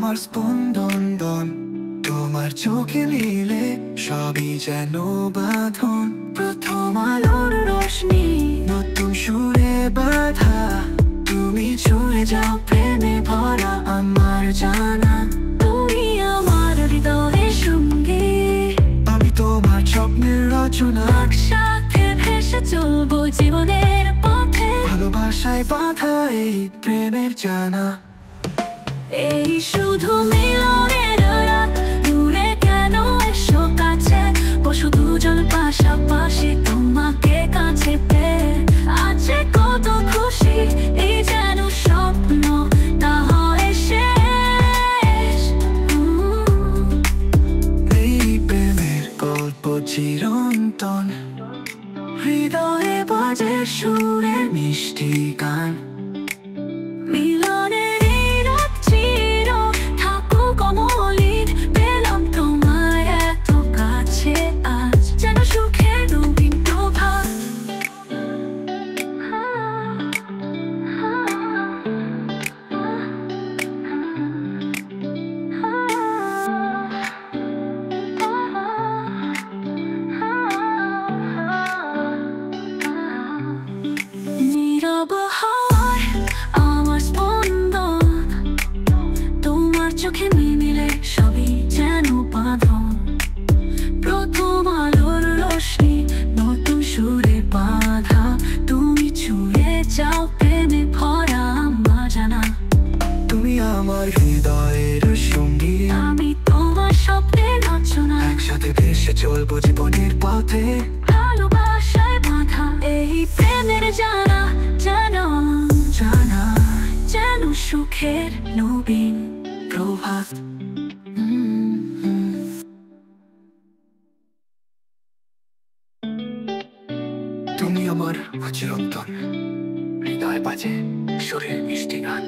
আমার স্পন্দন দন, তোমার চোখে মিলে সবই যেন বাঁধন। প্রথম আলোর রোশনি নতুন সুরে বাঁধা, তুমি ছুঁয়ে যাও প্রেমে ভরা আমার জানা। তুমি আমার হৃদয়ের সঙ্গী, আমি তোমার স্বপ্নের রচনা। একসাথে ভেসে চলবো জীবনের পথে, ভালোবাসায় বাঁধা এই প্রেমের জানা। এই শুধু মিলনের রাত, দূরে কেন এসো কাছে, বসো দুজন পাশাপাশি তোমাকে কাছে পেয়ে। আছে কত খুশি, এই যেন স্বপ্ন তা হয় শেষ। এই প্রেমের গল্প চিরন্তন, হৃদয়ে বাজে সুরের মিষ্টি গান। মিলনের এই রাত চির থাকুক অমলিন, পেলাম তোমায় এত কাছে আজ, যেন সুখের নবীন প্রভাত। নীরব হয় আমার স্পন্দন, তোমার চোখে মিলে সবই যেন বাঁধন। প্রথম আলোর রোশনি নতুন সুরে বাঁধা, তুমি ছুঁয়ে যাও প্রেমে ভরা আমার জানা। তুমি আমার হৃদয়ের সঙ্গী, আমি তোমার স্বপ্নের রচনা। একসাথে ভেসে চলবো জীবনের পথে, ভালোবাসায় বাঁধা এই প্রেমের জানা। জানা জানা যেন সুখের নবীন প্রভাত। তুমি আমার চিরন্তন, হৃদয় বাজে সুরের মিষ্টি গান।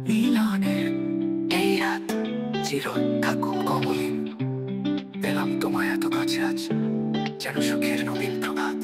মিলনের এই রাত চির থাকুক অমলিন, পেলাম তোমায় এত কাছে আজ, যেন সুখের নবীন প্রভাত।